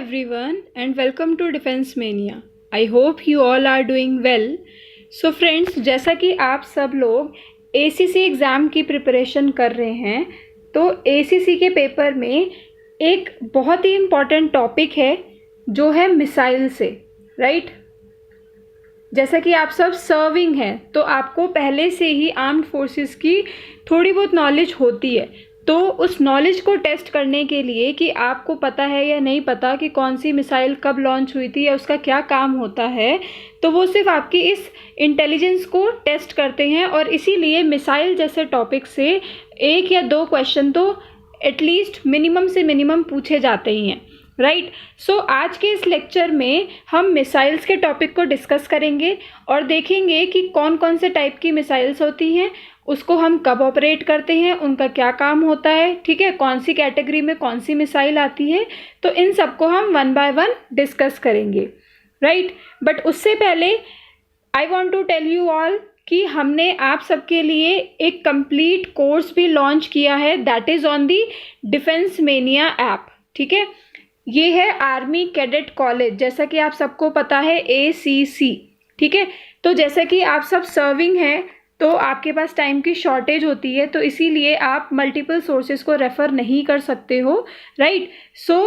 everyone and welcome to Defense Mania. I hope you all are doing well. So friends, जैसा कि आप सब लोग ACC एग्ज़ाम की प्रिपरेशन कर रहे हैं, तो ACC के पेपर में एक बहुत ही इम्पॉर्टेंट टॉपिक है जो है मिसाइल से, राइट। जैसा कि आप सब सर्विंग हैं तो आपको पहले से ही आर्म्ड फोर्सेस की थोड़ी बहुत नॉलेज होती है, तो उस नॉलेज को टेस्ट करने के लिए कि आपको पता है या नहीं पता कि कौन सी मिसाइल कब लॉन्च हुई थी या उसका क्या काम होता है, तो वो सिर्फ आपकी इस इंटेलिजेंस को टेस्ट करते हैं। और इसीलिए मिसाइल जैसे टॉपिक से एक या दो क्वेश्चन तो एटलीस्ट मिनिमम से मिनिमम पूछे जाते ही हैं, राइट। सो आज के इस लेक्चर में हम मिसाइल्स के टॉपिक को डिस्कस करेंगे और देखेंगे कि कौन कौन से टाइप की मिसाइल्स होती हैं, उसको हम कब ऑपरेट करते हैं, उनका क्या काम होता है, ठीक है, कौन सी कैटेगरी में कौन सी मिसाइल आती है, तो इन सबको हम वन बाय वन डिस्कस करेंगे, राइट। बट उससे पहले I want to tell you all कि हमने आप सबके लिए एक कंप्लीट कोर्स भी लॉन्च किया है, that is on the defence mania app, ठीक है। ये है आर्मी कैडेट कॉलेज, जैसा कि आप सबको पता है ACC, ठीक है। तो जैसा कि आप सब सर्विंग हैं तो आपके पास टाइम की शॉर्टेज होती है, तो इसीलिए आप मल्टीपल सोर्सेज को रेफ़र नहीं कर सकते हो, राइट। सो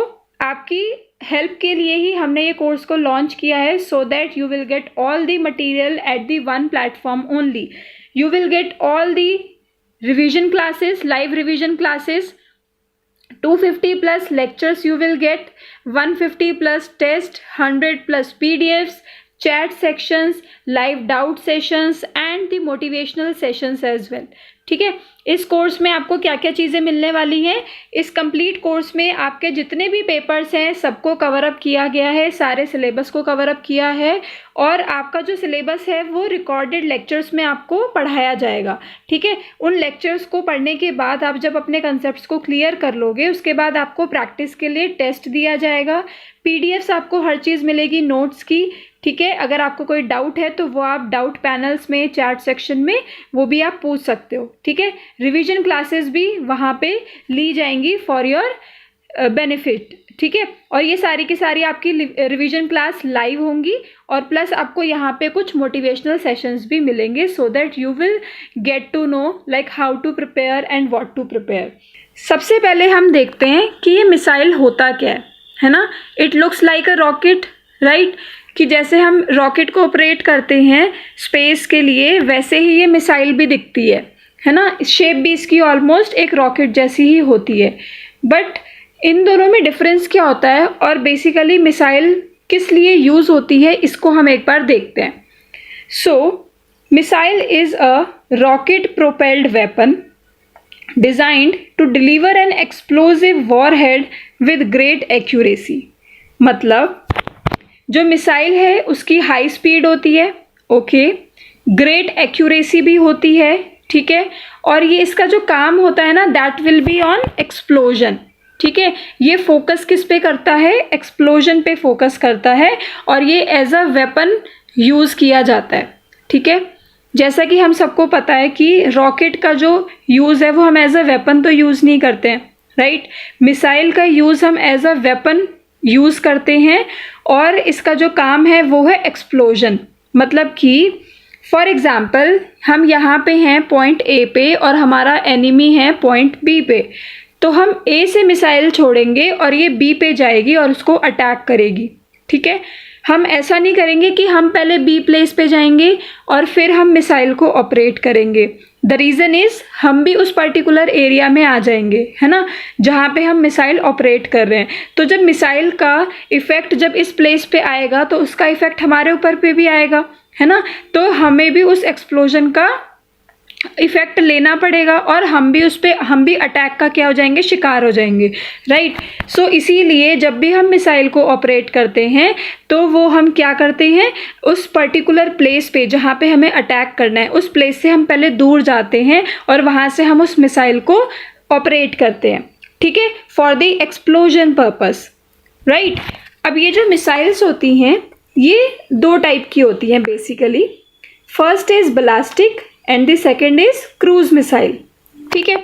आपकी हेल्प के लिए ही हमने ये कोर्स को लॉन्च किया है, सो that you will get all the material at the one platform only. You will get all the revision classes, live revision classes, 250 plus lectures you will get, 150 plus test, 100 plus PDFs, chat sections, live doubt sessions and the motivational sessions as well, ठीक है। इस course में आपको क्या क्या चीज़ें मिलने वाली हैं, इस कंप्लीट कोर्स में आपके जितने भी पेपर्स हैं सबको कवर अप किया गया है, सारे सिलेबस को कवर अप किया है, और आपका जो सिलेबस है वो रिकॉर्डेड लेक्चर्स में आपको पढ़ाया जाएगा, ठीक है। उन लेक्चर्स को पढ़ने के बाद आप जब अपने कंसेप्ट्स को क्लियर कर लोगे, उसके बाद आपको प्रैक्टिस के लिए टेस्ट दिया जाएगा, PDFs आपको हर चीज़ मिलेगी नोट्स की, ठीक है। अगर आपको कोई डाउट है तो वो आप डाउट पैनल्स में, चैट सेक्शन में वो भी आप पूछ सकते हो, ठीक है। रिवीजन क्लासेस भी वहाँ पे ली जाएंगी फॉर योर बेनिफिट, ठीक है। और ये सारी की सारी आपकी रिवीजन क्लास लाइव होंगी, और प्लस आपको यहाँ पे कुछ मोटिवेशनल सेशंस भी मिलेंगे, so that you will get to know like how to prepare and what to prepare. सबसे पहले हम देखते हैं कि ये मिसाइल होता क्या है ना। It looks like a rocket, right, कि जैसे हम रॉकेट को ऑपरेट करते हैं स्पेस के लिए, वैसे ही ये मिसाइल भी दिखती है ना। शेप भी इसकी ऑलमोस्ट एक रॉकेट जैसी ही होती है। बट इन दोनों में डिफरेंस क्या होता है और बेसिकली मिसाइल किस लिए यूज़ होती है, इसको हम एक बार देखते हैं। So missile is a rocket propelled weapon designed to deliver an explosive warhead with great accuracy. मतलब जो मिसाइल है उसकी हाई स्पीड होती है, ओके, ग्रेट एक्यूरेसी भी होती है, ठीक है, और ये इसका जो काम होता है ना, that will be on explosion, ठीक है। ये फोकस किस पे करता है, एक्सप्लोजन पे फोकस करता है, और ये एज अ वेपन यूज़ किया जाता है, ठीक है। जैसा कि हम सबको पता है कि रॉकेट का जो यूज़ है वो हम एज अ वेपन तो यूज़ नहीं करते हैं, राइट। मिसाइल का यूज़ हम एज अ वेपन यूज़ करते हैं, और इसका जो काम है वो है एक्सप्लोजन। मतलब कि फॉर एग्ज़ाम्पल हम यहाँ पे हैं पॉइंट A पे और हमारा एनिमी है पॉइंट B पे, तो हम A से मिसाइल छोड़ेंगे और ये B पे जाएगी और उसको अटैक करेगी, ठीक है। हम ऐसा नहीं करेंगे कि हम पहले B प्लेस पे जाएंगे और फिर हम मिसाइल को ऑपरेट करेंगे। द रीज़न इज़ हम भी उस पर्टिकुलर एरिया में आ जाएंगे, है ना, जहाँ पे हम मिसाइल ऑपरेट कर रहे हैं। तो जब मिसाइल का इफ़ेक्ट जब इस प्लेस पे आएगा तो उसका इफ़ेक्ट हमारे ऊपर पे भी आएगा, है ना, तो हमें भी उस एक्सप्लोजन का इफ़ेक्ट लेना पड़ेगा और हम भी अटैक का क्या हो जाएंगे, शिकार हो जाएंगे, राइट। सो इसीलिए जब भी हम मिसाइल को ऑपरेट करते हैं तो वो हम क्या करते हैं, उस पर्टिकुलर प्लेस पे जहाँ पे हमें अटैक करना है उस प्लेस से हम पहले दूर जाते हैं और वहाँ से हम उस मिसाइल को ऑपरेट करते हैं, ठीक है, for the explosion purpose, right. अब ये जो मिसाइल्स होती हैं ये दो टाइप की होती हैं basically. First is ballistic and the second is cruise missile, ठीक है।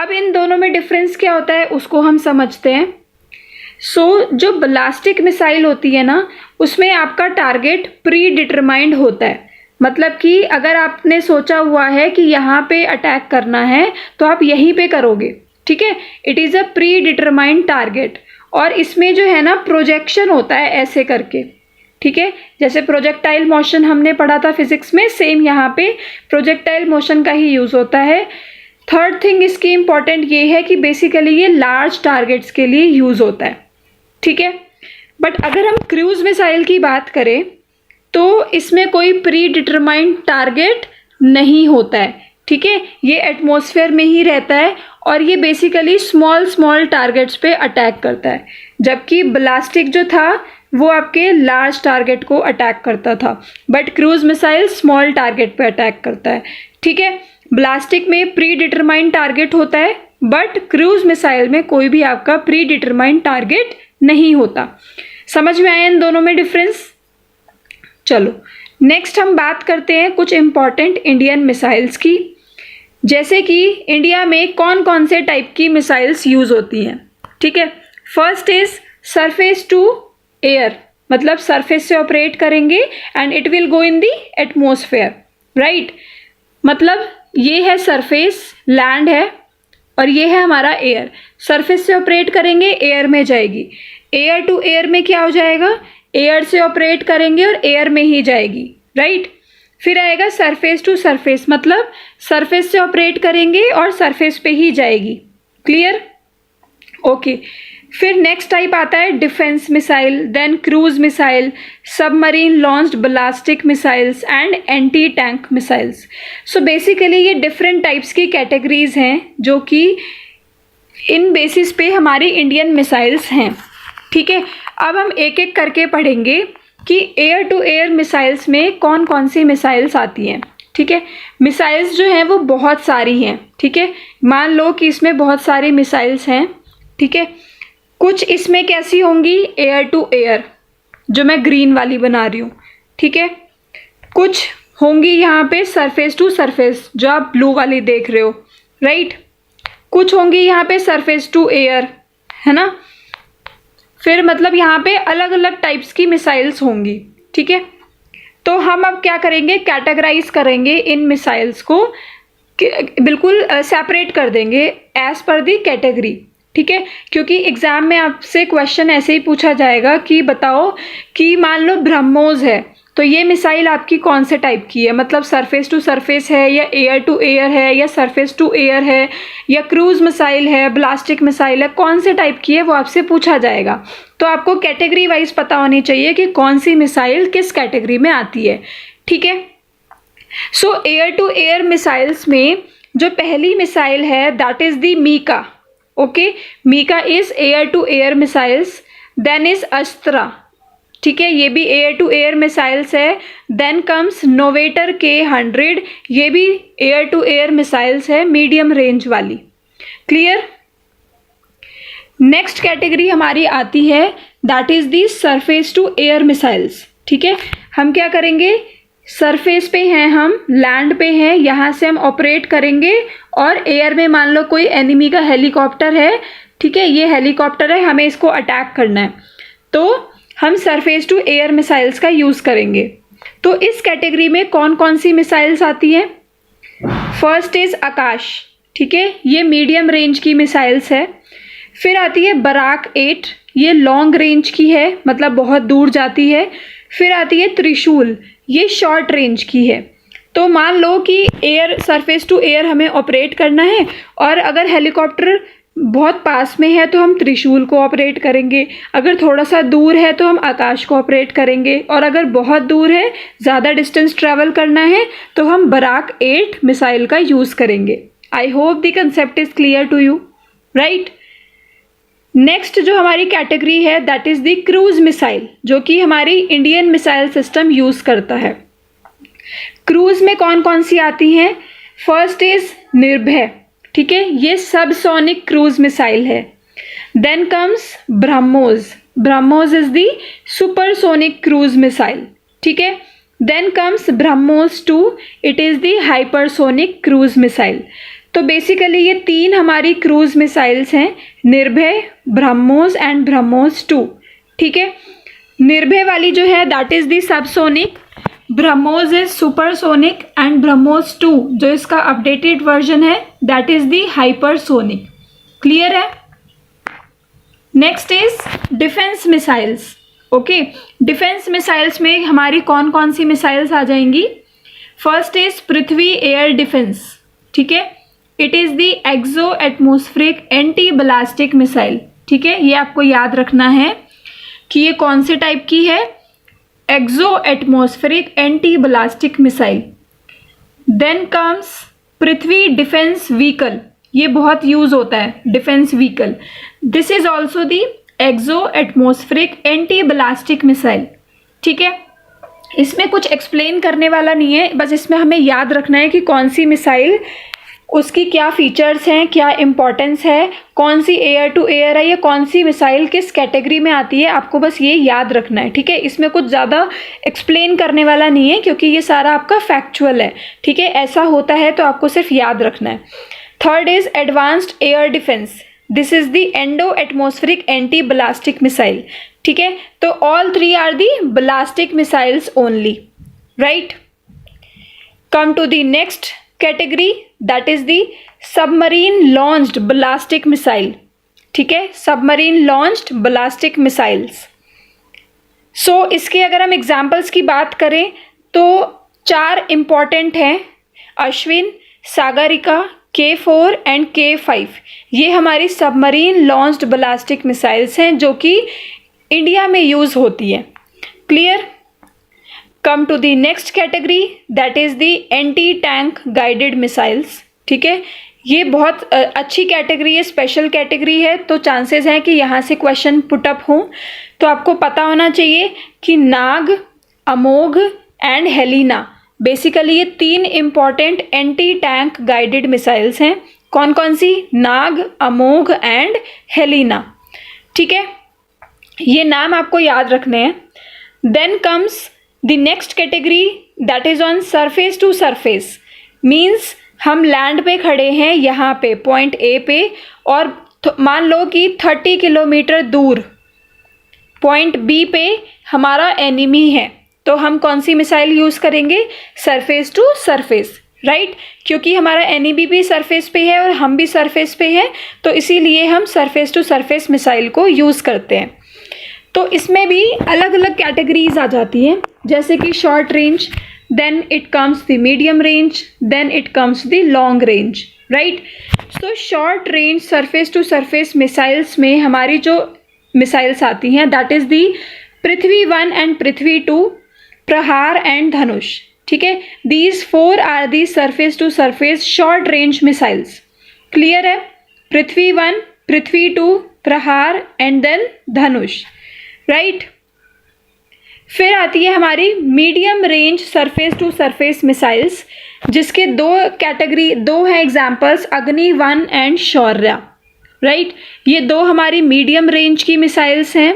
अब इन दोनों में डिफरेंस क्या होता है उसको हम समझते हैं। जो बैलिस्टिक मिसाइल होती है ना, उसमें आपका टारगेट प्री डिटरमाइंड होता है। मतलब कि अगर आपने सोचा हुआ है कि यहाँ पे अटैक करना है तो आप यहीं पे करोगे, ठीक है। It is a pre determined target. और इसमें जो है ना प्रोजेक्शन होता है ऐसे करके, ठीक है। जैसे प्रोजेक्टाइल मोशन हमने पढ़ा था फिजिक्स में, सेम यहाँ पे प्रोजेक्टाइल मोशन का ही यूज़ होता है। थर्ड थिंग इसकी इम्पॉर्टेंट ये है कि बेसिकली ये लार्ज टारगेट्स के लिए यूज़ होता है, ठीक है। बट अगर हम क्रूज मिसाइल की बात करें तो इसमें कोई प्री डिटरमाइंड टारगेट नहीं होता है, ठीक है। ये एटमॉस्फेयर में ही रहता है और ये बेसिकली स्मॉल टारगेट्स पे अटैक करता है, जबकि बैलिस्टिक जो था वो आपके लार्ज टारगेट को अटैक करता था, but cruise missile small target पे अटैक करता है, ठीक है। बैलिस्टिक में प्री डिटरमाइंड टारगेट होता है, बट क्रूज मिसाइल में कोई भी आपका प्री डिटरमाइंड टारगेट नहीं होता। समझ में आया इन दोनों में डिफरेंस? चलो नेक्स्ट हम बात करते हैं कुछ इम्पॉर्टेंट इंडियन मिसाइल्स की, जैसे कि इंडिया में कौन कौन से टाइप की मिसाइल्स यूज़ होती हैं, ठीक है। First is surface to air, मतलब सरफेस से ऑपरेट करेंगे and it will go in the atmosphere, right. मतलब ये है सरफेस, लैंड है, और ये है हमारा एयर। सरफेस से ऑपरेट करेंगे, एयर में जाएगी। एयर टू एयर में क्या हो जाएगा, एयर से ऑपरेट करेंगे और एयर में ही जाएगी, राइट। फिर आएगा सरफेस टू सरफेस, मतलब सरफेस से ऑपरेट करेंगे और सरफेस पे ही जाएगी। क्लियर? ओके। फिर नेक्स्ट टाइप आता है defence missile, then cruise missile, submarine launched ballistic missiles and anti tank missiles. So basically ये डिफरेंट टाइप्स की कैटेगरीज हैं जो कि इन बेसिस पे हमारी इंडियन मिसाइल्स हैं, ठीक है। अब हम एक एक करके पढ़ेंगे कि एयर टू एयर मिसाइल्स में कौन कौन सी मिसाइल्स आती हैं, ठीक है। मिसाइल्स जो हैं वो बहुत सारी हैं, ठीक है। मान लो कि इसमें बहुत सारी मिसाइल्स हैं, ठीक है। कुछ इसमें कैसी होंगी, एयर टू एयर, जो मैं ग्रीन वाली बना रही हूँ, ठीक है। कुछ होंगी यहाँ पे सरफेस टू सरफेस, जो आप ब्लू वाली देख रहे हो, राइट। कुछ होंगी यहाँ पे सरफेस टू एयर, है ना। फिर मतलब यहाँ पे अलग अलग टाइप्स की मिसाइल्स होंगी, ठीक है। तो हम अब क्या करेंगे, कैटेगराइज करेंगे इन मिसाइल्स को, बिल्कुल सेपरेट कर देंगे एज पर दी कैटेगरी, ठीक है। क्योंकि एग्जाम में आपसे क्वेश्चन ऐसे ही पूछा जाएगा कि बताओ कि मान लो ब्रह्मोस है, तो ये मिसाइल आपकी कौन से टाइप की है, मतलब सरफेस टू सरफेस है या एयर टू एयर है या सरफेस टू एयर है या क्रूज मिसाइल है, ब्लास्टिक मिसाइल है, कौन से टाइप की है वो आपसे पूछा जाएगा। तो आपको कैटेगरी वाइज पता होनी चाहिए कि कौन सी मिसाइल किस कैटेगरी में आती है, ठीक है। So air to air missiles में जो पहली मिसाइल है that is the MICA, okay. MICA is air to air missiles. Then is Astra, ठीक है, ये भी एयर टू एयर मिसाइल्स है। देन कम्स नोवेटर K-100, ये भी एयर टू एयर मिसाइल्स है, मीडियम रेंज वाली। क्लियर? नेक्स्ट कैटेगरी हमारी आती है that is the surface to air missiles, ठीक है। हम क्या करेंगे, सरफेस पे हैं, हम लैंड पे हैं, यहाँ से हम ऑपरेट करेंगे और एयर में मान लो कोई एनिमी का हेलीकॉप्टर है, ठीक है, ये हेलीकॉप्टर है, हमें इसको अटैक करना है, तो हम सरफेस टू एयर मिसाइल्स का यूज़ करेंगे। तो इस कैटेगरी में कौन कौन सी मिसाइल्स आती हैं? फर्स्ट इज आकाश, ठीक है, ये मीडियम रेंज की मिसाइल्स है। फिर आती है बराक 8, ये लॉन्ग रेंज की है, मतलब बहुत दूर जाती है। फिर आती है त्रिशूल, ये शॉर्ट रेंज की है। तो मान लो कि एयर सरफेस टू एयर हमें ऑपरेट करना है और अगर हेलीकॉप्टर बहुत पास में है तो हम त्रिशूल को ऑपरेट करेंगे, अगर थोड़ा सा दूर है तो हम आकाश को ऑपरेट करेंगे, और अगर बहुत दूर है, ज़्यादा डिस्टेंस ट्रैवल करना है, तो हम बराक 8 मिसाइल का यूज़ करेंगे। I hope the concept is clear to you, right. Next जो हमारी कैटेगरी है that is the cruise missile, जो कि हमारी इंडियन मिसाइल सिस्टम यूज़ करता है। क्रूज में कौन कौन सी आती हैं? फर्स्ट इज निर्भय, ठीक है, ये सबसोनिक क्रूज मिसाइल है। Then comes BrahMos, BrahMos is the supersonic cruise missile, ठीक है। Then comes BrahMos 2, it is the hypersonic cruise missile. तो बेसिकली ये 3 हमारी क्रूज मिसाइल्स हैं, निर्भय, ब्रह्मोस एंड ब्रह्मोस 2। ठीक है, निर्भय वाली जो है that is the subsonic, BrahMos is supersonic and BrahMos 2 जो इसका अपडेटेड वर्जन है that is the hypersonic. Clear है? Next is defence missiles. Okay, defence missiles में हमारी कौन कौन सी मिसाइल्स आ जाएंगी? First is Prithvi air defence. ठीक है, it is the exo atmospheric anti ballistic missile. ठीक है, ये आपको याद रखना है कि ये कौन से टाइप की है, exo atmospheric anti ballistic missile. Then comes Prithvi defence vehicle, ये बहुत यूज होता है defence vehicle. This is also the exo atmospheric anti ballistic missile. ठीक है, इसमें कुछ एक्सप्लेन करने वाला नहीं है, बस इसमें हमें याद रखना है कि कौन सी मिसाइल, उसकी क्या फीचर्स हैं, क्या इंपॉर्टेंस है, कौन सी एयर टू एयर है, या कौन सी मिसाइल किस कैटेगरी में आती है, आपको बस ये याद रखना है। ठीक है, इसमें कुछ ज़्यादा एक्सप्लेन करने वाला नहीं है क्योंकि ये सारा आपका फैक्चुअल है। ठीक है, ऐसा होता है तो आपको सिर्फ याद रखना है। Third is advanced air defence, this is the endo atmospheric anti ballistic missile. ठीक है, तो all 3 are the ballistic missiles only, right. Come to the next category that is the submarine launched ballistic missile. ठीक है, submarine launched ballistic missiles. So इसके अगर हम examples की बात करें तो 4 इंपॉर्टेंट हैं, Ashwin, Sagarika, K4 and K5। ये हमारी सबमरीन लॉन्च्ड बलास्टिक मिसाइल्स हैं जो कि इंडिया में यूज़ होती है। Clear? Come to the next category that is the anti tank guided missiles. ठीक है, ये बहुत अच्छी कैटेगरी है, स्पेशल कैटेगरी है, तो चांसेस हैं कि यहाँ से क्वेश्चन पुटअप हों। तो आपको पता होना चाहिए कि नाग, अमोघ एंड हेलिना, बेसिकली ये 3 important anti tank guided missiles हैं। कौन कौन सी? नाग, अमोघ एंड हेलिना। ठीक है, ये नाम आपको याद रखने हैं। Then comes the next category that is on surface to surface, means हम लैंड पे खड़े हैं यहाँ पे पॉइंट ए पे, और मान लो कि 30 किलोमीटर दूर पॉइंट बी पे हमारा एनिमी है, तो हम कौन सी मिसाइल यूज़ करेंगे? सरफेस टू सरफेस, राइट, क्योंकि हमारा एनिमी भी सरफेस पे है और हम भी सरफेस पे हैं, तो इसीलिए हम सरफेस टू सरफेस मिसाइल को यूज़ करते हैं। तो इसमें भी अलग अलग कैटेगरीज आ जाती हैं, जैसे कि short range, then it comes the medium range, then it comes the long range, right. So short range surface to surface missiles में हमारी जो मिसाइल्स आती हैं that is the Prithvi 1 and Prithvi 2, Prahar and Dhanush. ठीक है, these 4 are the surface to surface short range missiles. Clear है? पृथ्वी 1, पृथ्वी 2, Prahar and then Dhanush, right. फिर आती है हमारी medium range surface to surface missiles, जिसके 2 हैं एग्जाम्पल्स, अग्नि 1 एंड शौर्य, राइट। ये 2 हमारी मीडियम रेंज की मिसाइल्स हैं।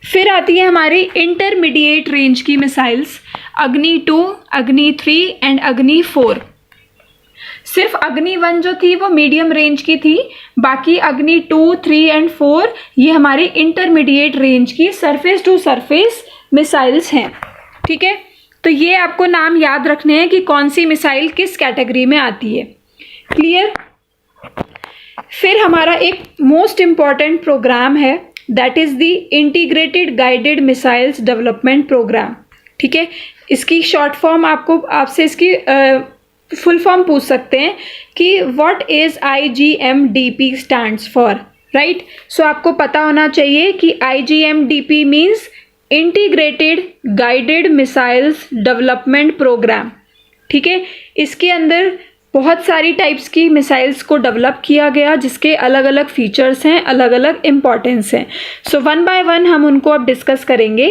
फिर आती है हमारी इंटरमीडिएट रेंज की मिसाइल्स, अग्नि 2, अग्नि 3 एंड अग्नि 4। सिर्फ अग्नि 1 जो थी वो मीडियम रेंज की थी, बाकी अग्नि 2, 3 एंड 4 ये हमारी इंटरमीडिएट रेंज की सरफेस टू सरफेस मिसाइल्स हैं। ठीक है, तो ये आपको नाम याद रखने हैं कि कौन सी मिसाइल किस कैटेगरी में आती है। क्लियर? फिर हमारा एक मोस्ट इम्पॉर्टेंट प्रोग्राम है that is the integrated guided missiles development programme. ठीक है, इसकी शॉर्ट फॉर्म आपसे इसकी फुल फॉर्म पूछ सकते हैं कि what is IGMDP stands for, right. So आपको पता होना चाहिए कि IGMDP means integrated guided missiles development programme. ठीक है, इसके अंदर बहुत सारी टाइप्स की मिसाइल्स को डेवलप किया गया जिसके अलग अलग फीचर्स हैं, अलग अलग इम्पॉर्टेंस हैं। सो 1 बाय 1 हम उनको अब डिस्कस करेंगे।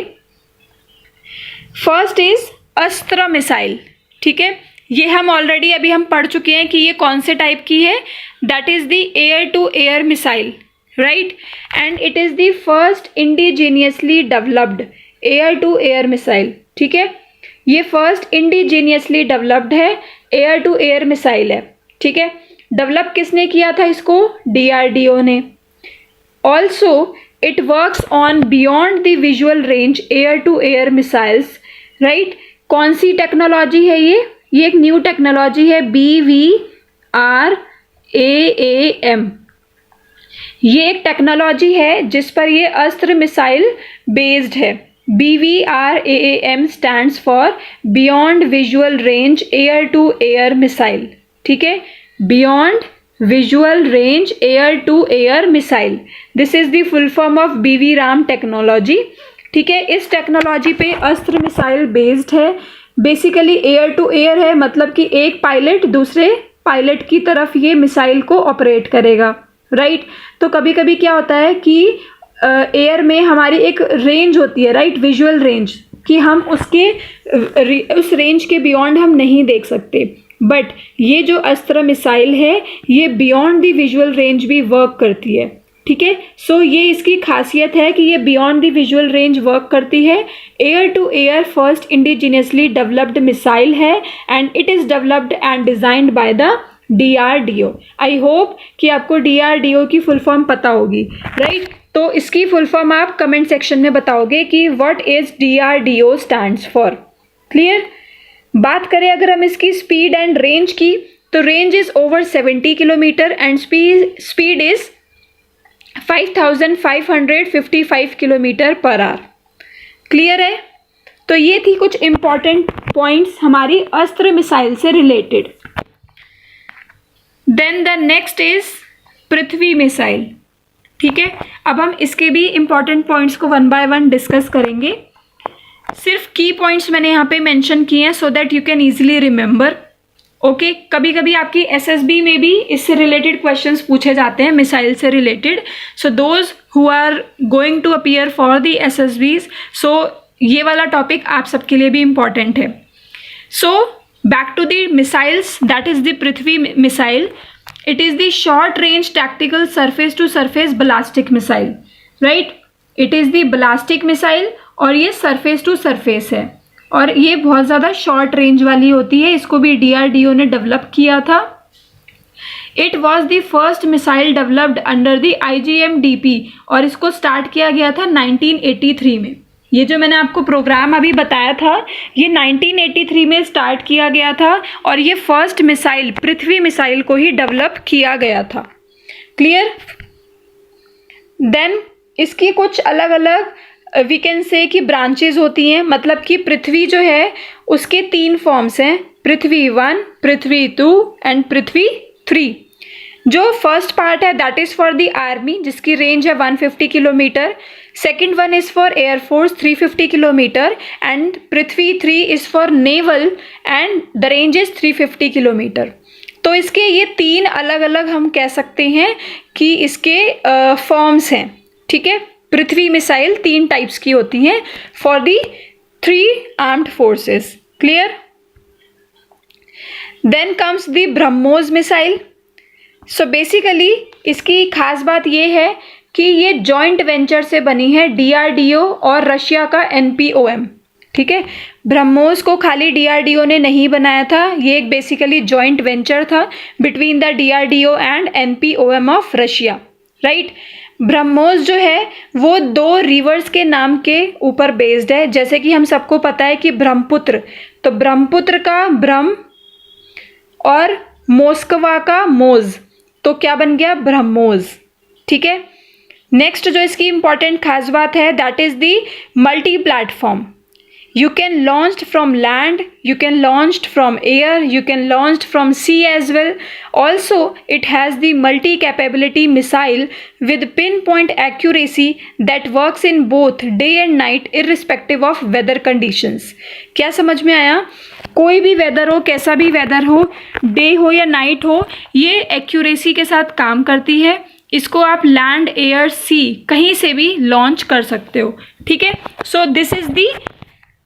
फर्स्ट इज अस्त्र मिसाइल। ठीक है, ये हम ऑलरेडी अभी हम पढ़ चुके हैं कि ये कौन से टाइप की है, that is the air to air missile, right, and it is the first indigenously developed air to air missile. ठीक है, ये फर्स्ट इंडिजीनियसली डेवलप्ड है, एयर टू एयर मिसाइल है। ठीक है, डेवलप किसने किया था इसको? DRDO ने। Also it works on beyond the visual range air to air missiles, right. कौन सी टेक्नोलॉजी है ये एक न्यू टेक्नोलॉजी है, BVRAAM। ये एक टेक्नोलॉजी है जिस पर ये अस्त्र मिसाइल बेस्ड है। BVRAAM stands for beyond visual range air to air missile, ठीक है, beyond visual range air to air missile. This is the full form of BVRAAM technology, ठीक है। इस टेक्नोलॉजी पे अस्त्र मिसाइल बेस्ड है, बेसिकली एयर टू एयर है, मतलब कि एक पायलट दूसरे पायलट की तरफ ये मिसाइल को ऑपरेट करेगा, राइट। तो कभी कभी क्या होता है कि एयर में हमारी एक रेंज होती है, राइट, विजुअल रेंज, कि हम उस रेंज के बियॉन्ड हम नहीं देख सकते, बट ये जो अस्त्र मिसाइल है ये बियॉन्ड द विजुअल रेंज भी वर्क करती है, ठीक है। सो ये इसकी खासियत है कि ये beyond the visual range work करती है। Air to air first indigenously developed missile है and it is developed and designed by the DRDO। I hope कि आपको DRDO की फुल फॉर्म पता होगी, राइट। तो इसकी फुल फॉर्म आप कमेंट सेक्शन में बताओगे कि what is DRDO stands for. Clear. बात करें अगर हम इसकी स्पीड एंड रेंज की, तो range is over 70 kilometre and speed is 5555 kilometre per hour. Clear है। तो ये थी कुछ इंपॉर्टेंट पॉइंट्स हमारी अस्त्र मिसाइल से related. Then the next is Prithvi missile, ठीक है। अब हम इसके भी इंपॉर्टेंट पॉइंट्स को वन बाय वन डिस्कस करेंगे। सिर्फ की पॉइंट्स मैंने यहाँ पे मेंशन किए हैं सो that you can easily remember, okay. कभी कभी आपकी SSB में भी इससे रिलेटेड क्वेश्चंस पूछे जाते हैं, मिसाइल से related. So those who are going to appear for the SSBs, so ये वाला टॉपिक आप सबके लिए भी इम्पॉर्टेंट है। So back to the missiles, that is the Prithvi missile. It is the short range tactical surface to surface ballistic missile, right. It is the ballistic missile और ये surface to surface है और ये बहुत ज़्यादा शॉर्ट रेंज वाली होती है। इसको भी DRDO ने डेवलप किया था। It was the first missile developed under the IGM-DP और इसको स्टार्ट किया गया था 1983 में। ये जो मैंने आपको प्रोग्राम अभी बताया था ये 1983 में स्टार्ट किया गया था और ये फर्स्ट मिसाइल पृथ्वी मिसाइल को ही डेवलप किया गया था। क्लियर। देन इसकी कुछ अलग अलग वी कैन से कि ब्रांचेज होती हैं, मतलब कि पृथ्वी जो है उसके 3 फॉर्म्स हैं, पृथ्वी 1, पृथ्वी 2 एंड पृथ्वी 3। जो फर्स्ट पार्ट है that is for the army जिसकी रेंज है 150 kilometre. Second one is for air force 350 kilometre and Prithvi 3 is for naval and the range is 350 kilometre. तो इसके ये 3 अलग अलग हम कह सकते हैं कि इसके फॉर्म्स हैं, ठीक है। पृथ्वी मिसाइल 3 टाइप्स की होती हैं for the 3 armed forces. Clear. Then comes the BrahMos missile. So basically इसकी खास बात ये है कि ये जॉइंट वेंचर से बनी है, DRDO और रशिया का NPOM, ठीक है। ब्रह्मोस को खाली DRDO ने नहीं बनाया था, ये एक बेसिकली जॉइंट वेंचर था between the DRDO and NPOM of Russia, right. BrahMos जो है वो 2 रिवर्स के नाम के ऊपर बेस्ड है। जैसे कि हम सबको पता है कि ब्रह्मपुत्र, तो ब्रह्मपुत्र का ब्रह्म और मोस्कवा का मोज, तो क्या बन गया ब्रह्मोस, ठीक है। नेक्स्ट जो इसकी इंपॉर्टेंट खास बात है that is the multi platform. You can launch from land, you can launch from air, you can launch from sea as well. Also, it has the multi-capability missile with pinpoint accuracy that works in both day and night irrespective of weather conditions. क्या समझ में आया? कोई भी weather हो, कैसा भी weather हो, डे हो या नाइट हो, ये एक्यूरेसी के साथ काम करती है। इसको आप लैंड, एयर, सी कहीं से भी लॉन्च कर सकते हो, ठीक है। So this is the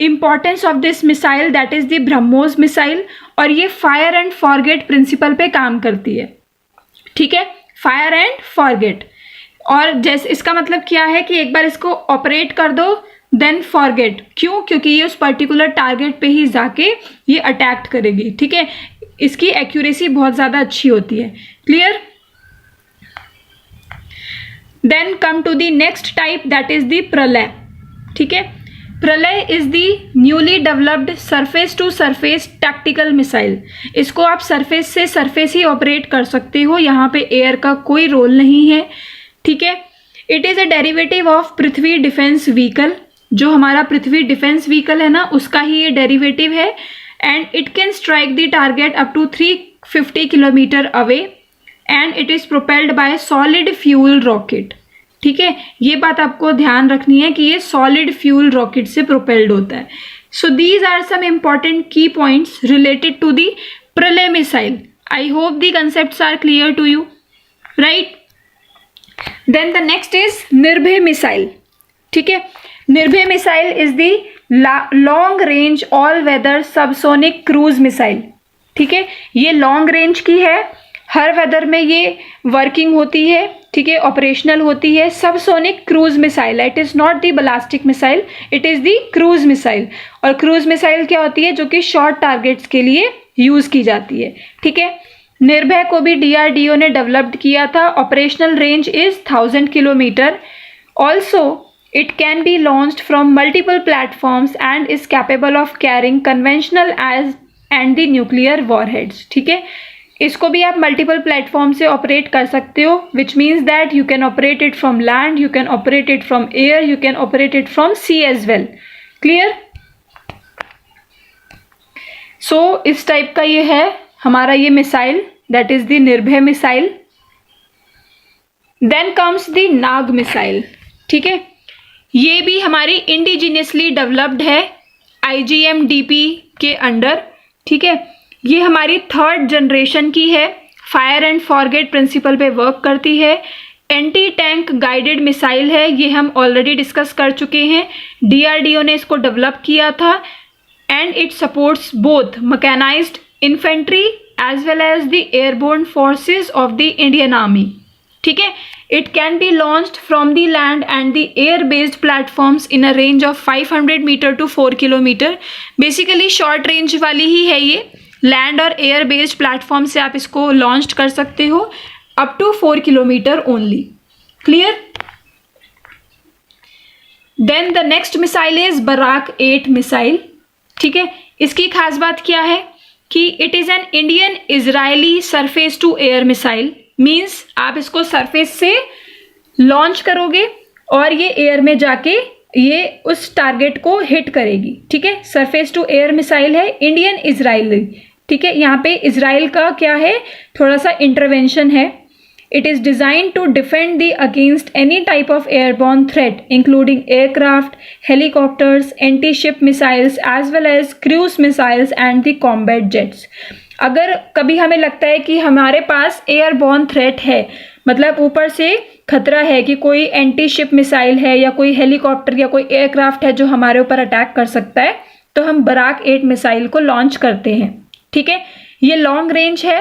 importance of this missile that is the BrahMos missile और ये फायर एंड फॉरगेट प्रिंसिपल पे काम करती है, ठीक है। फायर एंड फॉरगेट, और जैसे इसका मतलब क्या है कि एक बार इसको ऑपरेट कर दो देन फॉरगेट। क्यों? क्योंकि ये उस पर्टिकुलर टारगेट पे ही जाके ये अटैक करेगी, ठीक है। इसकी एक्यूरेसी बहुत ज़्यादा अच्छी होती है। Clear? Then come to the next type, that is the Pralay. ठीक है, Pralay is the newly developed surface to surface tactical missile. इसको आप सरफेस से सरफेस ही ऑपरेट कर सकते हो, यहाँ पे एयर का कोई रोल नहीं है। ठीक है, it is a derivative of Prithvi defence vehicle. जो हमारा पृथ्वी डिफेंस व्हीकल है ना, उसका ही ये डेरिवेटिव है। And it can strike the target up to 350 kilometre away and it is propelled by solid fuel rocket. ठीक है, ये बात आपको ध्यान रखनी है कि ये सॉलिड फ्यूल रॉकेट से प्रोपेल्ड होता है। So these are some important key points related to the Pralay missile. I hope the concepts are clear to you, right? Then the next is Nirbhay missile. ठीक है, Nirbhay missile is the long range all weather subsonic cruise missile. ठीक है, ये long range की है, हर weather में ये working होती है। ठीक है, ऑपरेशनल होती है। Subsonic cruise missile, it is not the ballistic missile, it is the cruise missile. और क्रूज मिसाइल क्या होती है? जो कि शॉर्ट टारगेट्स के लिए यूज़ की जाती है। ठीक है, निर्भय को भी DRDO ने डेवलप्ड किया था। Operational range is 1000 kilometre. Also it can be launched from multiple platforms and is capable of carrying conventional as and the nuclear warheads. ठीक है, इसको भी आप मल्टीपल प्लेटफॉर्म से ऑपरेट कर सकते हो, which means that you can operate it from land, you can operate it from air, you can operate it from sea as well. Clear? So इस टाइप का ये है हमारा ये missile, that is the Nirbhay missile. Then comes the Nag missile. ठीक है, ये भी हमारी इंडिजिनियसली डेवलप्ड है IGM-DP के अंडर। ठीक है, ये हमारी 3rd जनरेशन की है, फायर एंड फॉरगेट प्रिंसिपल पे वर्क करती है। एंटी टैंक गाइडेड मिसाइल है, ये हम ऑलरेडी डिस्कस कर चुके हैं। DRDO ने इसको डेवलप किया था and it supports both mechanised infantry as well as the airborne forces of the Indian army. ठीक है, it can be launched from the land and the air based platforms in a range of 500 metre to 4 kilometre. Basically short range वाली ही है ये, land और air based platform से आप इसको लॉन्च कर सकते हो up to 4 kilometre only. Clear? Then the next missile is Barak 8 missile. ठीक है, इसकी खास बात क्या है कि it is an Indian Israeli surface to air missile. Means आप इसको सरफेस से लॉन्च करोगे और ये एयर में जाके ये उस टारगेट को हिट करेगी। ठीक है, सरफेस टू एयर मिसाइल है, इंडियन इजरायली। ठीक है, यहाँ पे इजराइल का क्या है, थोड़ा सा इंटरवेंशन है। It is design to defend the against any type of airborne threat including aircraft, helicopters, anti ship missiles as well as cruise missiles and the combat jets. अगर कभी हमें लगता है कि हमारे पास एयरबॉर्न थ्रेट है, मतलब ऊपर से खतरा है कि कोई एंटी शिप मिसाइल है या कोई हेलीकॉप्टर या कोई एयरक्राफ्ट है जो हमारे ऊपर अटैक कर सकता है, तो हम बराक 8 मिसाइल को लॉन्च करते हैं। ठीक है, ये लॉन्ग रेंज है,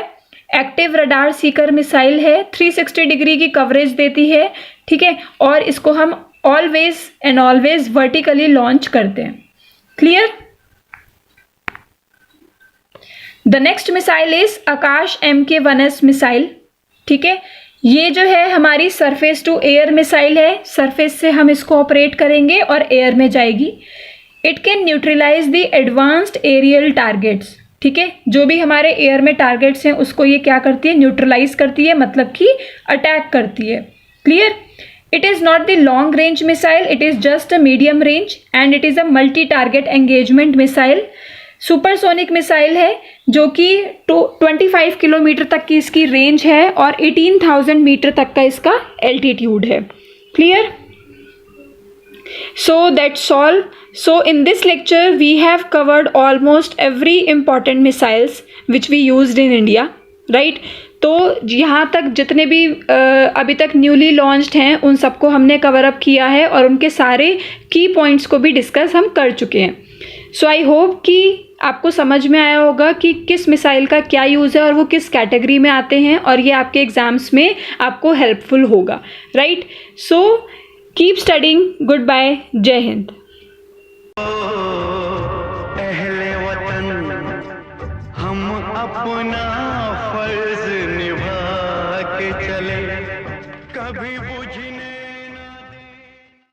एक्टिव रडार सीकर मिसाइल है, 360 डिग्री की कवरेज देती है। ठीक है, और इसको हम always and always vertically launch करते हैं। Clear? The next missile is Akash MK-1S missile. ठीक है, ये जो है हमारी सरफेस टू एयर मिसाइल है, सरफेस से हम इसको ऑपरेट करेंगे और एयर में जाएगी। It can neutralise the advanced aerial targets. ठीक है, जो भी हमारे एयर में टारगेट्स हैं उसको ये क्या करती है, न्यूट्रलाइज करती है, मतलब कि अटैक करती है। Clear? It is not the long range missile, it is just a medium range and it is a multi target engagement missile. Supersonic missile है जो कि 25 किलोमीटर तक की इसकी रेंज है और 18,000 मीटर तक का इसका एल्टीट्यूड है। Clear? So that's all. So in this lecture we have covered almost every important missiles which we used in India, right? तो यहाँ तक जितने भी अभी तक न्यूली लॉन्च्ड हैं उन सबको हमने कवर अप किया है और उनके सारे की पॉइंट्स को भी डिस्कस हम कर चुके हैं। सो आई होप कि आपको समझ में आया होगा कि किस मिसाइल का क्या यूज़ है और वो किस कैटेगरी में आते हैं और ये आपके एग्ज़ाम्स में आपको हेल्पफुल होगा, right? So keep studying. Good bye, जय हिंद। अहले वतन हम अपना फर्ज निभा के चले, कभी बुझ